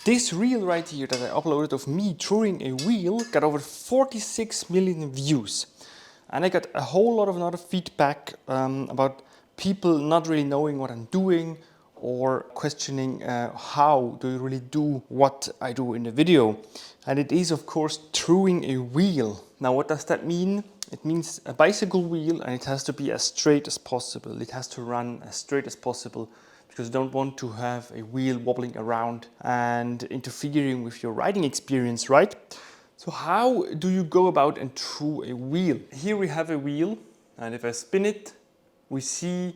This reel right here that I uploaded of me touring a wheel got over 46 million views. And I got a whole lot of other feedback about people not really knowing what I'm doing or questioning how do you really do what I do in the video. And it is of course touring a wheel. Now what does that mean? It means a bicycle wheel, and it has to be as straight as possible. It has to run as straight as possible because you don't want to have a wheel wobbling around and interfering with your riding experience, right? So how do you go about and tour a wheel? Here we have a wheel, and if I spin it, we see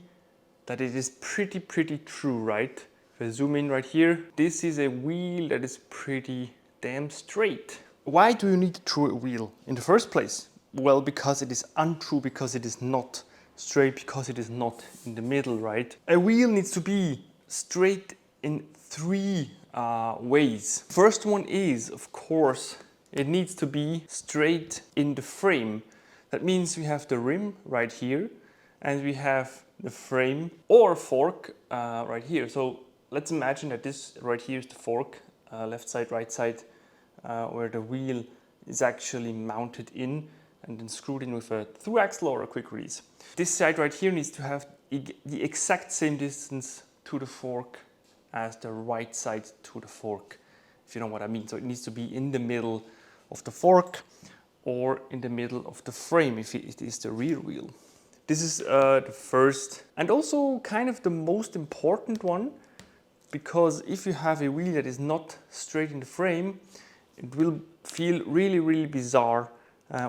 that it is pretty true, right? If I zoom in right here, this is a wheel that is pretty damn straight. Why do you need to tour a wheel in the first place? Well, because it is untrue, because it is not straight, because it is not in the middle, right? A wheel needs to be straight in three ways. First one is, of course, it needs to be straight in the frame. That means we have the rim right here, and we have the frame or fork right here. So let's imagine that this right here is the fork, left side, right side, where the wheel is actually mounted in and then screwed in with a through axle or a quick release. This side right here needs to have the exact same distance to the fork as the right side to the fork, if you know what I mean. So it needs to be in the middle of the fork or in the middle of the frame if it is the rear wheel. This is the first and also kind of the most important one, because if you have a wheel that is not straight in the frame, it will feel really bizarre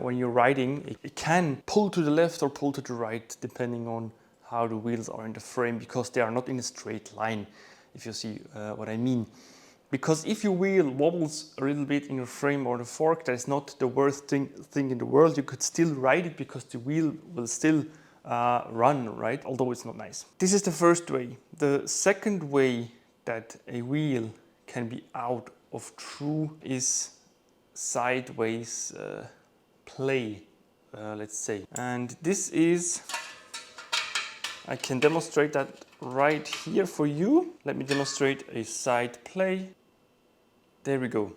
when you're riding. It can pull to the left or pull to the right depending on how the wheels are in the frame, because they are not in a straight line, if you see what I mean. Because if your wheel wobbles a little bit in your frame or the fork, that is not the worst thing in the world. You could still ride it because the wheel will still run, right? Although it's not nice. This is the first way. The second way that a wheel can be out of true is sideways play, let's say. And this is, I can demonstrate that right here for you. Let me demonstrate a side play. There we go.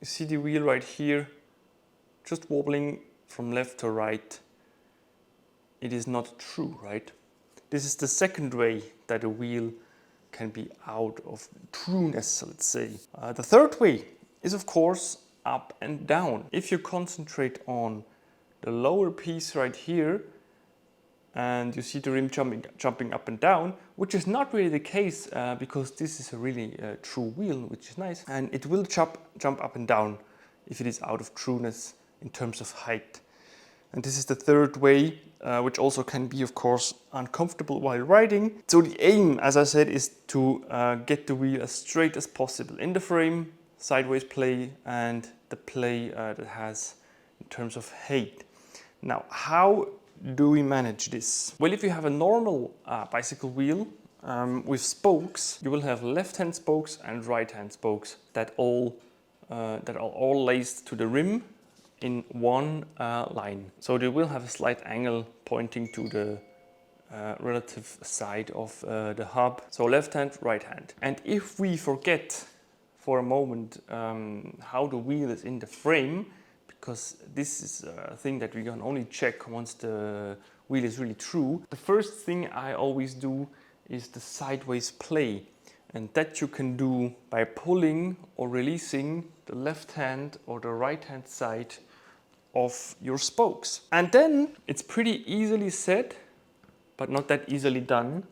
You see the wheel right here, just wobbling from left to right. It is not true, right? This is the second way that a wheel can be out of trueness, let's say. The third way is, of course, up and down. If you concentrate on the lower piece right here, and you see the rim jumping up and down, which is not really the case because this is a really true wheel, which is nice, and it will jump up and down if it is out of trueness in terms of height. And this is the third way, which also can be, of course, uncomfortable while riding. So the aim, as I said, is to get the wheel as straight as possible in the frame, sideways play, and the play that has in terms of height. Now, how do we manage this? Well, if you have a normal bicycle wheel with spokes, you will have left-hand spokes and right-hand spokes that are all laced to the rim in one line. So they will have a slight angle pointing to the relative side of the hub. So left hand, right hand. And if we forget for a moment how the wheel is in the frame, because this is a thing that we can only check once the wheel is really true, the first thing I always do is the sideways play. And that you can do by pulling or releasing the left hand or the right hand side of your spokes. And then it's pretty easily said, but not that easily done.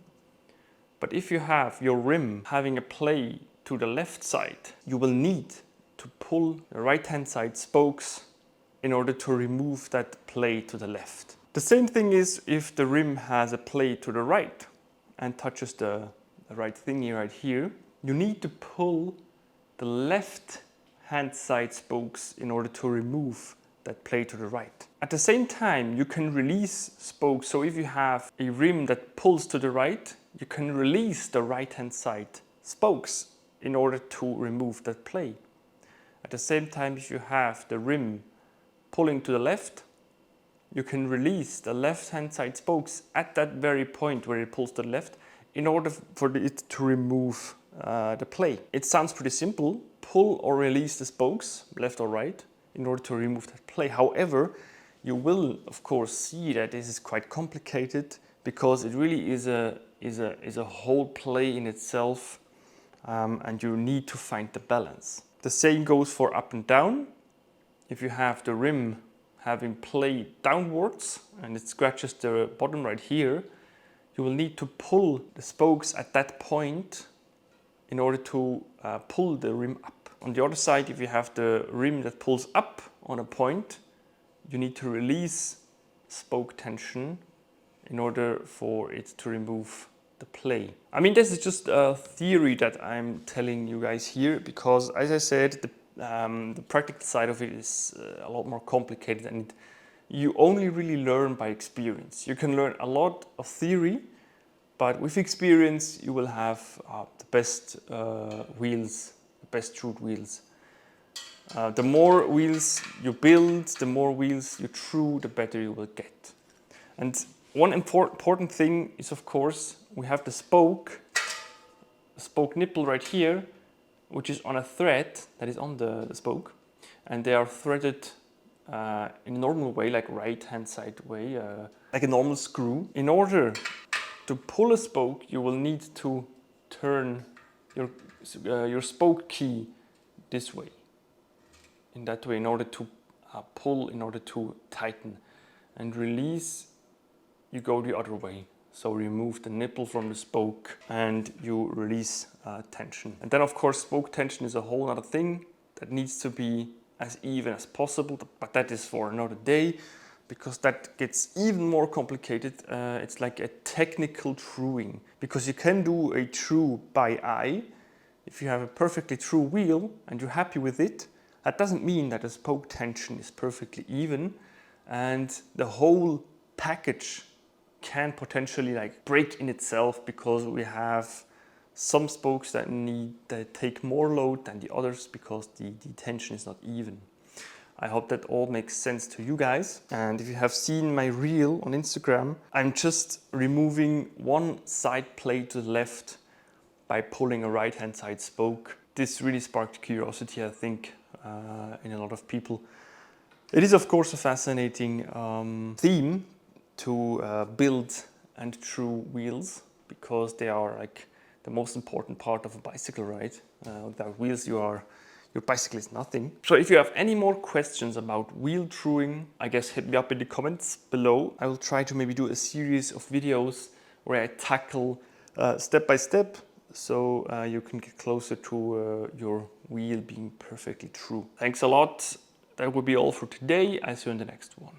But if you have your rim having a play to the left side, you will need to pull the right hand side spokes in order to remove that play to the left. The same thing is if the rim has a play to the right and touches the right thingy right here, you need to pull the left hand side spokes in order to remove that play to the right. At the same time, you can release spokes. So if you have a rim that pulls to the right, you can release the right hand side spokes in order to remove that play. At the same time, if you have the rim pulling to the left, you can release the left hand side spokes at that very point where it pulls to the left in order for it to remove the play. It sounds pretty simple. Pull or release the spokes, left or right, in order to remove that play. However, you will of course see that this is quite complicated because it really is a whole play in itself, and you need to find the balance. The same goes for up and down. If you have the rim having play downwards and it scratches the bottom right here, you will need to pull the spokes at that point in order to pull the rim up. On the other side, if you have the rim that pulls up on a point, you need to release spoke tension in order for it to remove the play. I mean, this is just a theory that I'm telling you guys here because, as I said, the practical side of it is a lot more complicated, and you only really learn by experience. You can learn a lot of theory, but with experience you will have the best wheels, the best trued wheels. The more wheels you build, the more wheels you true, the better you will get. And one important thing is, of course, we have the spoke nipple right here, which is on a thread that is on the spoke, and they are threaded in a normal way, like right-hand side way, like a normal screw. In order to pull a spoke, you will need to turn your spoke key this way, in that way, in order to pull, in order to tighten, and release, you go the other way. So remove the nipple from the spoke and you release tension. And then of course spoke tension is a whole other thing that needs to be as even as possible, but that is for another day because that gets even more complicated. It's like a technical truing, because you can do a true by eye. If you have a perfectly true wheel and you're happy with it, that doesn't mean that the spoke tension is perfectly even, and the whole package can potentially like break in itself because we have some spokes that take more load than the others because the tension is not even. I hope that all makes sense to you guys. And if you have seen my reel on Instagram, I'm just removing one side plate to the left by pulling a right-hand side spoke. This really sparked curiosity, I think, in a lot of people. It is of course a fascinating theme to build and true wheels, because they are like the most important part of a bicycle ride. Without wheels, your bicycle is nothing. So if you have any more questions about wheel truing, I guess hit me up in the comments below. I will try to maybe do a series of videos where I tackle step by step, so you can get closer to your wheel being perfectly true. Thanks a lot. That will be all for today. I'll see you in the next one.